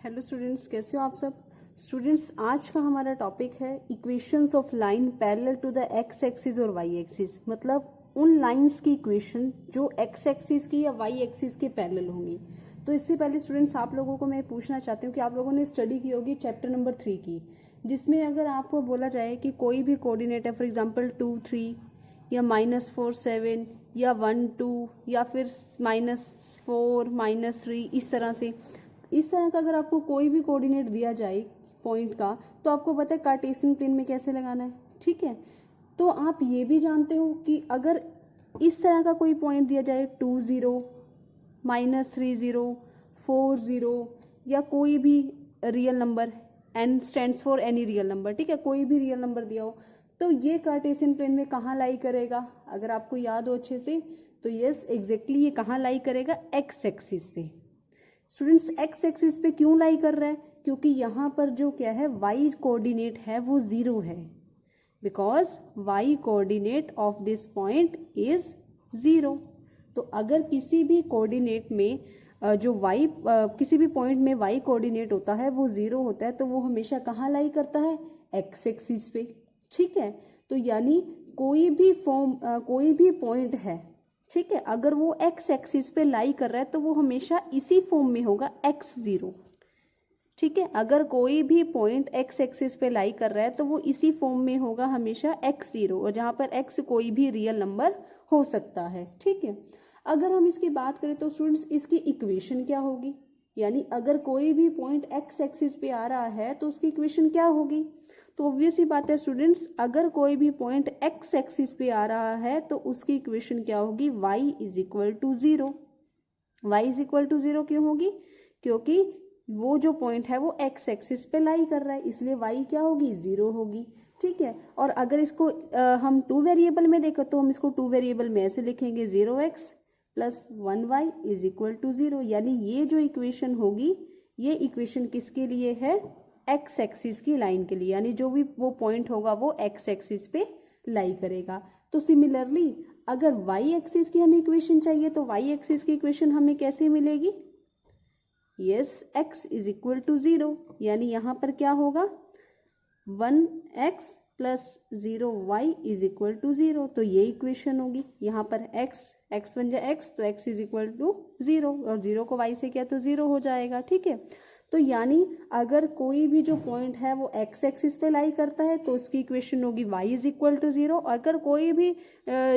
Hello students, कैसे हो आप सब। स्टूडेंट्स, आज का हमारा टॉपिक है equations of line parallel to the X axis और वाई एक्सिस। मतलब उन लाइंस की इक्वेशन जो एक्स एक्सिस की या वाई एक्सिस के पैरेलल होंगी। तो इससे पहले स्टूडेंट्स आप लोगों को मैं पूछना चाहती हूँ कि आप लोगों ने स्टडी की होगी चैप्टर नंबर 3 की, जिसमें अगर आपको बोला जाए कि कोई भी कोऑर्डिनेट है, फॉर एग्जांपल 2 3 या -4 7 या 1 2 या फिर -4 -3, इस तरह का अगर आपको कोई भी कोऑर्डिनेट दिया जाए पॉइंट का, तो आपको पता है कार्टेशियन प्लेन में कैसे लगाना है। ठीक है, तो आप ये भी जानते हो कि अगर इस तरह का कोई पॉइंट दिया जाए 2 0 -3 0 4 0 या कोई भी real number, n stands for any real number, ठीक है, कोई भी रियल नंबर दिया हो, तो ये कार्टेशियन प्लेन में कहाँ लाई करेगा। अगर आपको याद हो अच्छे से तो यस एग्जैक्टली ये कहाँ लाई करेगा, एक्स एक्सिस पे। स्टूडेंट्स, एक्स एक्सिस पे क्यों लाई कर रहा है, क्योंकि यहाँ पर जो क्या है वाई कोऑर्डिनेट है वो 0 है, because Y coordinate of this point is 0। तो अगर किसी भी कोऑर्डिनेट में जो वाई किसी भी पॉइंट में वाई कोऑर्डिनेट होता है वो 0 होता है, तो वो हमेशा कहाँ लाई करता है, एक्स एक्सिस पे। ठीक है, तो यानी कोई भी पॉइंट है, ठीक है, अगर वो एक्स एक्सिस पे लाई कर रहा है तो वो हमेशा इसी फॉर्म में होगा x0। ठीक है, अगर कोई भी पॉइंट एक्स एक्सिस पे लाई कर रहा है तो वो इसी फॉर्म में होगा हमेशा x0, और जहां पर x कोई भी रियल नंबर हो सकता है। ठीक है, अगर हम इसकी बात करें तो स्टूडेंट्स इसकी इक्वेशन क्या होगी, यानी अगर कोई भी पॉइंट एक्स एक्सिस पे आ रहा है तो उसकी इक्वेशन क्या होगी। तो ऑब्वियस ही बात है स्टूडेंट्स, अगर कोई भी पॉइंट एक्स एक्सिस पे आ रहा है तो उसकी इक्वेशन क्या होगी, y is equal to 0। Y is equal to 0 क्यों होगी, क्योंकि वो जो पॉइंट है वो एक्स एक्सिस पे लाई कर रहा है, इसलिए y क्या होगी, 0 होगी। ठीक है, और अगर इसको हम 2 वेरिएबल में देखें तो हम इसको 2 वेरिएबल में ऐसे लिखेंगे 0x plus 1y is equal to 0, यानी ये जो इक्वेशन होगी ये इक्वेशन किसके लिए है, एक्स एक्सिस की लाइन के लिए, यानी जो भी वो पॉइंट होगा वो एक्स एक्सिस पे लाई करेगा। तो सिमिलरली अगर वाई एक्सिस की हमें इक्वेशन चाहिए तो वाई एक्सिस की इक्वेशन हमें कैसे मिलेगी, yes X is equal to 0, यानी यहाँ पर क्या होगा 1x plus 0y is equal to 0, तो ये इक्वेशन होगी। यहाँ पर x बन जाए x, तो x इज इक्वल टू 0, और 0 को y से किया तो 0 हो जाएगा। ठीक है, तो यानी अगर कोई भी जो पॉइंट है वो एक्स एक्सिस पे लाई करता है तो उसकी इक्वेशन होगी y इज इक्वल टू 0, और अगर कोई भी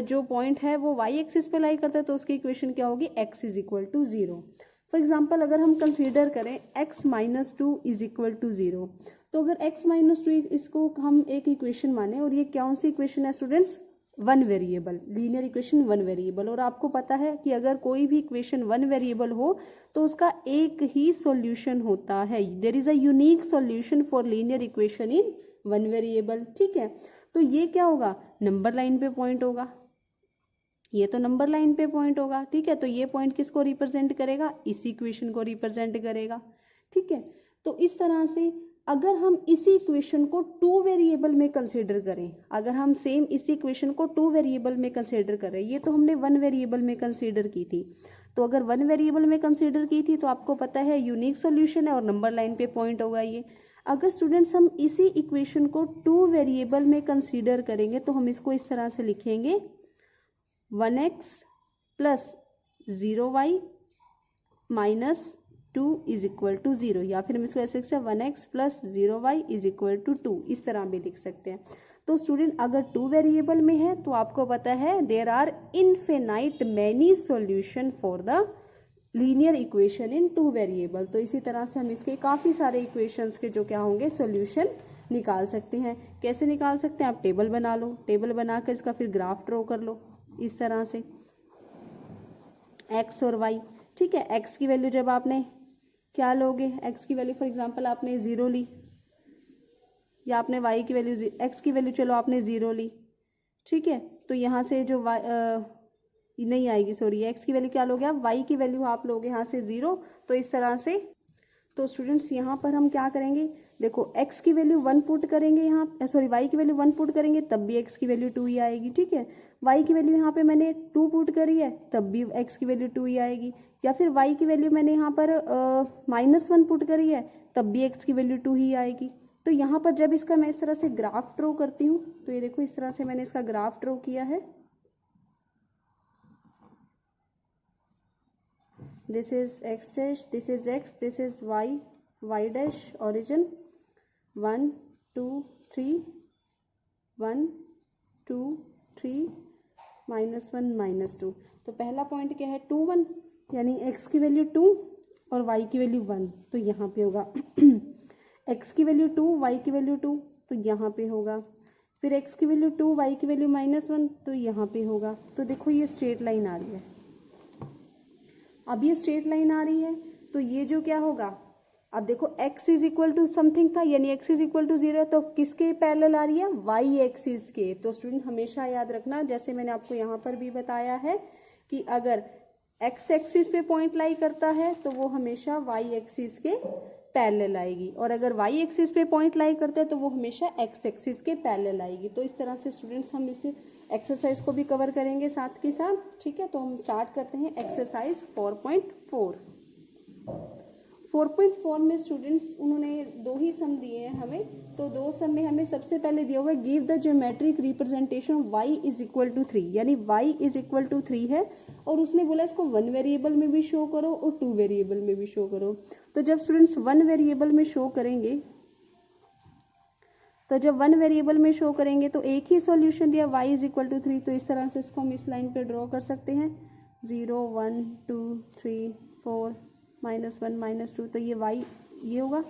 जो पॉइंट है वो y एक्सिस पे लाई करता है तो उसकी इक्वेशन क्या होगी, x is equal to 0। For example अगर हम कंसीडर करें x minus 2 is equal to 0, तो अगर x माइनस 2 इसको हम एक इक्वेशन माने, और ये कौन सी इक्वेशन है students, one variable linear equation, one variable. और आपको पता है कि अगर कोई भी इक्वेशन वन वेरिएबल हो तो उसका एक ही सॉल्यूशन होता है, there is a unique solution for linear equation in one variable. ठीक है, तो ये क्या होगा, नंबर लाइन पे पॉइंट होगा, ये तो नंबर लाइन पे पॉइंट होगा। ठीक है, तो ये पॉइंट किसको रिप्रेजेंट करेगा, इसी इक्वेशन को रिप्रेजेंट करेगा। ठीक है, तो इस तरह से अगर हम इसी इक्वेशन को 2 वेरिएबल में कंसीडर करें, अगर हम सेम इसी इक्वेशन को 2 वेरिएबल में कंसीडर करें, ये तो हमने 1 वेरिएबल में कंसीडर की थी, तो अगर 1 वेरिएबल में कंसीडर की थी तो आपको पता है यूनिक सॉल्यूशन है और नंबर लाइन पे पॉइंट होगा ये। अगर स्टूडेंट्स हम इसी इक्वेशन को 2 वेरिएबल में कंसीडर करेंगे तो हम इसको इस तरह से लिखेंगे 1x plus 0y minus 2 is equal to 0, या फिर हम इसको ऐसे लिख सकते हैं 1x plus 0y is equal to 2, इस तरह भी लिख सकते हैं। तो स्टूडेंट अगर 2 वेरिएबल में है तो आपको पता है there are infinite many solution for the linear equation in 2 variable. तो इसी तरह से हम इसके काफ़ी सारे इक्वेशंस के जो क्या होंगे सॉल्यूशन निकाल सकते हैं। कैसे निकाल सकते हैं, आप टेबल बना लो, टेबल बनाकर इसका फिर ग्राफ ड्रॉ कर लो इस तरह से x और y। ठीक है, x की वैल्यू जब आपने क्या लोगे, x की वैल्यू फॉर एग्जांपल आपने 0 ली, या आपने y की वैल्यू x की वैल्यू चलो आपने 0 ली। ठीक है, तो यहाँ से जो y नहीं आएगी, सॉरी x की वैल्यू क्या लोगे आप, y की वैल्यू आप लोगे यहाँ से 0, तो इस तरह से तो स्टूडेंट्स यहाँ पर हम क्या करेंगे, देखो x की वैल्यू 1 पुट करेंगे यहाँ, सॉरी y की वैल्यू 1 पुट करेंगे तब भी x की वैल्यू 2 ही आएगी, ठीक है। y की वैल्यू यहाँ पे मैंने 2 पुट करी है तब भी x की वैल्यू 2 ही आएगी, या फिर y की वैल्यू मैंने यहाँ पर -1 पुट करी है तब भी x की वैल्यू 2 ही आएगी। तो यहाँ पर जब इसका मैं इस तरह से ग्राफ ड्रॉ करती हूँ तो ये देखो इस तरह से मैंने इसका ग्राफ ड्रॉ किया है। This is x dash, this is x, this is y, y dash origin 1 2 3 1 2 3 -1 -2। तो पहला पॉइंट क्या है 2 1, यानी x की वैल्यू 2 और y की वैल्यू 1, तो यहाँ पे होगा x की वैल्यू 2 y की वैल्यू 2, तो यहाँ पे होगा। फिर x की वैल्यू 2 y की वैल्यू -1, तो यहाँ पे होगा। तो देखो ये स्ट्रेट लाइन आ रही है, अब ये स्ट्रेट लाइन आ रही है तो ये जो क्या होगा, अब देखो x is equal to something था, यानी x इज इक्वल टू 0, तो किसके पैरेलल आ रही है, y एक्सिस के। तो स्टूडेंट हमेशा याद रखना, जैसे मैंने आपको यहाँ पर भी बताया है कि अगर x एक्सिस पे पॉइंट लाई करता है तो वो हमेशा y एक्सिस के पैरेलल आएगी, और अगर y एक्सिस पे पॉइंट लाई करता है तो वो हमेशा x एक्सिस के पैरेलल आएगी। तो इस तरह से स्टूडेंट्स हम इस एक्सरसाइज को भी कवर करेंगे साथ के साथ, ठीक है। तो हम स्टार्ट करते हैं एक्सरसाइज 4.4। 4.4 में स्टूडेंट्स उन्होंने दो ही सम दिए हैं हमें, तो दो सम में हमें सबसे पहले दिया हुआ है give the geometric representation y is equal to 3, यानी y इज इक्वल टू 3 है, और उसने बोला इसको 1 वेरिएबल में भी शो करो और 2 वेरिएबल में भी शो करो। तो जब स्टूडेंट्स 1 वेरिएबल में शो करेंगे, तो जब 1 वेरिएबल में शो करेंगे तो एक ही सॉल्यूशन दिया y इज इक्वल टू 3, तो इस तरह से इसको हम इस लाइन पे ड्रॉ कर सकते हैं 0 1 2 3 4 -1 -2, तो ये y ये होगा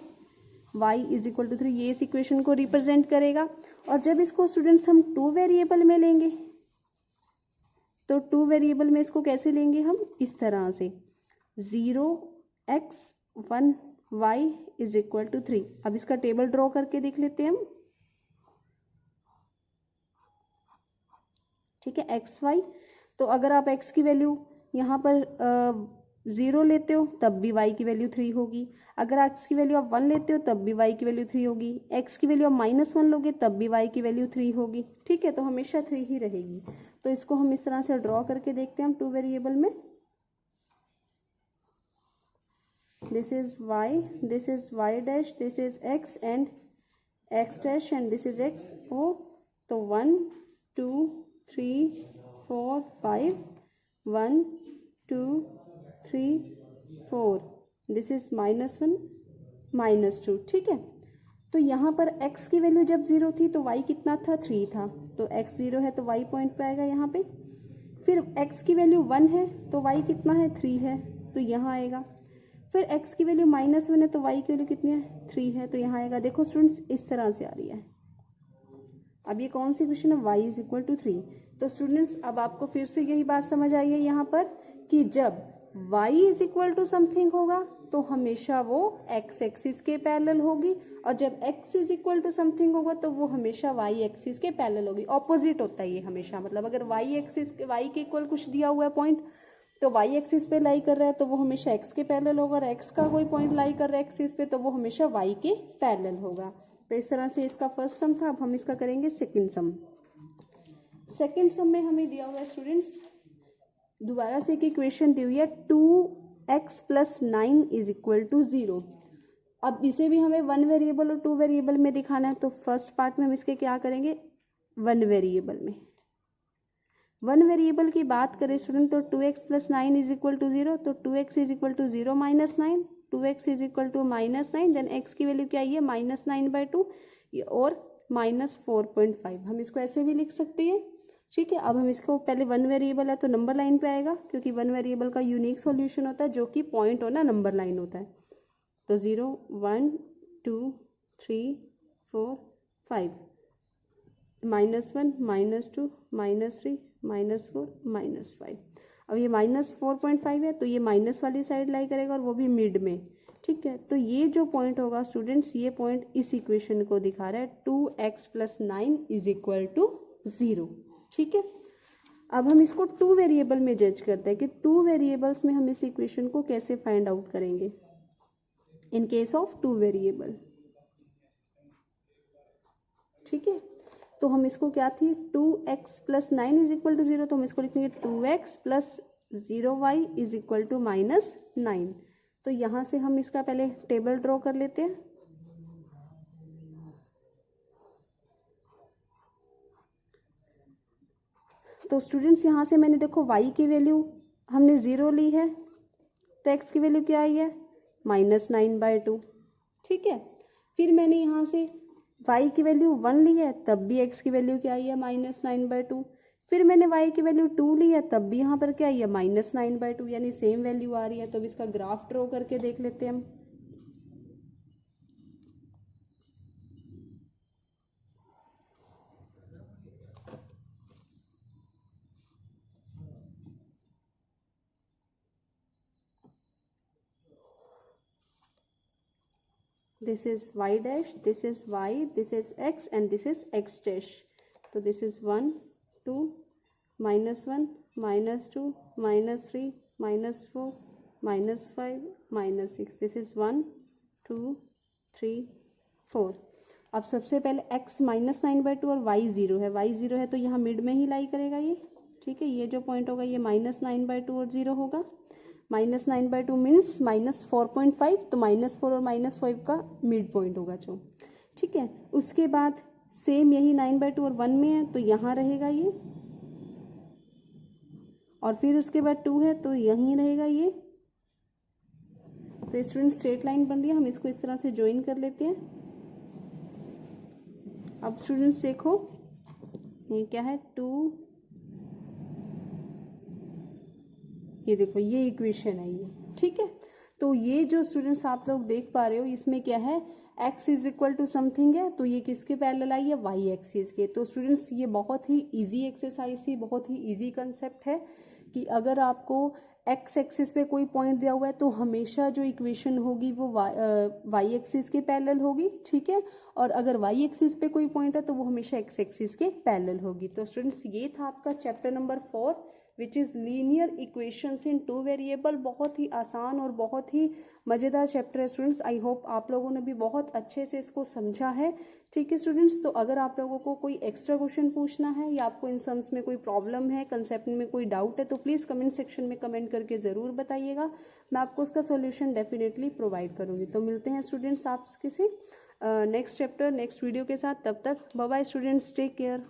y इज इक्वल टू 3, ये इस इक्वेशन को रिप्रेजेंट करेगा। और जब इसको स्टूडेंट्स हम 2 वेरिएबल में लेंगे, तो 2 वेरिएबल में इसको कैसे लेंगे हम, इस तरह से 0 x 1 y is equal to 3। अब इसका टेबल ड्रॉ करके देख लेते हैं हम, ठीक है, एक्स वाई। तो अगर आप x की वैल्यू यहाँ पर 0 लेते हो तब भी y की वैल्यू 3 होगी, अगर x की वैल्यू आप 1 लेते हो तब भी y की वैल्यू 3 होगी, x की वैल्यू आप -1 लोगे तब भी y की वैल्यू 3 होगी, ठीक है। तो हमेशा 3 ही रहेगी। तो इसको हम इस तरह से ड्रॉ करके देखते हैं हम 2 वेरिएबल में। This is y dash, this is x and x dash, and this is x ओ। तो 1 2 3 4 5 1 2 3 4, दिस इज -1 -2, ठीक है। तो यहाँ पर x की वैल्यू जब 0 थी तो y कितना था, 3 था, तो x 0 है तो y पॉइंट पे आएगा यहाँ पे। फिर x की वैल्यू 1 है तो y कितना है, 3 है, तो यहाँ आएगा। फिर x की वैल्यू -1 है तो y की वैल्यू कितनी है, 3 है, तो यहाँ आएगा। देखो स्टूडेंट्स इस तरह से आ रही है। अब ये कौन सी क्वेश्चन है, y इज इक्वल टू 3। तो स्टूडेंट्स अब आपको फिर से यही बात समझ आई है यहाँ पर कि जब y is equal to something होगा तो हमेशा वो x एक्सिस के पैरेलल होगी, और जब x is equal to something होगा तो वो हमेशा y एक्सिस के पैरेलल होगी। ऑपोजिट होता है ये हमेशा, मतलब अगर y एक्सिस y के इक्वल कुछ दिया हुआ है पॉइंट तो y एक्सिस पे लाई कर रहा है तो वो हमेशा x के पैरेलल होगा, और x का कोई पॉइंट लाई कर रहा है एक्सिस पे तो वो हमेशा y के पैरेलल होगा। तो इस तरह से इसका फर्स्ट सम था। अब हम इसका करेंगे सेकंड सम। सेकंड सम में हमें दिया हुआ है स्टूडेंट्स, दोबारा से एक इक्वेशन दी हुई है 2x + 9 इज इक्वल टू 0। अब इसे भी हमें 1 वेरिएबल और 2 वेरिएबल में दिखाना है। तो फर्स्ट पार्ट में हम इसके क्या करेंगे, 1 वेरिएबल में। 1 वेरिएबल की बात करें स्टूडेंट तो 2x + 9 इज इक्वल टू 0, तो 2x is equal to 0 - 9, 2x is equal to -9, then x की वैल्यू क्या है, -9/2 और -4.5। हम इसको ऐसे भी लिख सकते हैं, ठीक है। अब हम इसको पहले 1 वेरिएबल है तो नंबर लाइन पे आएगा, क्योंकि 1 वेरिएबल का यूनिक सॉल्यूशन होता है जो कि पॉइंट होना नंबर लाइन होता है। तो 0 1 2 3 4 5 -1 -2 -3 -4 -5। अब ये -4.5 है तो ये माइनस वाली साइड लाई करेगा और वो भी मिड में, ठीक है। तो ये जो पॉइंट होगा स्टूडेंट्स, ये पॉइंट इस इक्वेशन को दिखा रहा है 2x + 9 इज इक्वल टू 0, ठीक है। अब हम इसको 2 वेरिएबल में जज करते हैं कि 2 वेरिएबल्स में हम इस इक्वेशन को कैसे फाइंड आउट करेंगे। In case of two variable. ठीक है, तो हम इसको क्या थी 2x plus 9 is equal to 0, तो हम इसको लिखेंगे 2x plus 0y is equal to minus 9। तो यहाँ से हम इसका पहले टेबल ड्रॉ कर लेते हैं। तो स्टूडेंट्स यहाँ से मैंने देखो y की वैल्यू हमने 0 ली है, तो x की वैल्यू क्या आई है -9/2। ठीक है, फिर मैंने यहाँ से y की वैल्यू 1 ली है, तब भी x की वैल्यू क्या आई है -9/2। फिर मैंने y की वैल्यू 2 ली है, तब भी यहाँ पर क्या आई है -9/2, यानी सेम वैल्यू आ रही है। तो अब इसका ग्राफ ड्रॉ करके देख लेते हैं हम। This is y dash, this is y, this is x and this is x dash. So this is 1 2 -1 -2 -3 -4 -5 -6, this is 1 2 3 4। अब सबसे पहले x -9/2 और y 0 है, y 0 है तो यहाँ मिड में ही लाई करेगा ये। ठीक है, ये जो पॉइंट होगा ये -9/2 और 0 होगा। -9/2 मीन्स -4.5, तो -4 और -5 का मिड पॉइंट होगा जो। ठीक है, उसके बाद सेम यही 9/2 और 1 में है तो यहाँ रहेगा ये, और फिर उसके बाद 2 है तो यहीं रहेगा ये। तो स्टूडेंट स्ट्रेट लाइन बन रही है, हम इसको इस तरह से ज्वाइन कर लेते हैं। अब स्टूडेंट्स देखो ये क्या है 2, ये देखो ये इक्वेशन है ये। ठीक है, तो ये जो स्टूडेंट्स आप लोग देख पा रहे हो इसमें क्या है x is equal to something है, तो ये किसके पैरेलल आई है y एक्सिस के। तो स्टूडेंट्स ये बहुत ही इजी एक्सरसाइज थी, बहुत ही इजी कंसेप्ट है कि अगर आपको x एक्सिस पे कोई पॉइंट दिया हुआ है तो हमेशा जो इक्वेशन होगी वो y एक्सिस के पैरेलल होगी। ठीक है, और अगर y एक्सिस पे कोई पॉइंट है तो वो हमेशा x एक्सिस के पैरेलल होगी। तो स्टूडेंट्स ये था आपका chapter number 4 which is linear equations in two variable. बहुत ही आसान और बहुत ही मज़ेदार चैप्टर है स्टूडेंट्स। आई होप आप लोगों ने भी बहुत अच्छे से इसको समझा है। ठीक है स्टूडेंट्स, तो अगर आप लोगों को कोई एक्स्ट्रा क्वेश्चन पूछना है या आपको इन सम्स में कोई प्रॉब्लम है, कंसेप्ट में कोई डाउट है, तो प्लीज़ कमेंट सेक्शन में कमेंट करके ज़रूर बताइएगा, मैं आपको उसका सॉल्यूशन डेफिनेटली प्रोवाइड करूँगी। तो मिलते हैं स्टूडेंट्स आप किसी नेक्स्ट चैप्टर नेक्स्ट वीडियो के साथ, तब तक bye bye students, take care.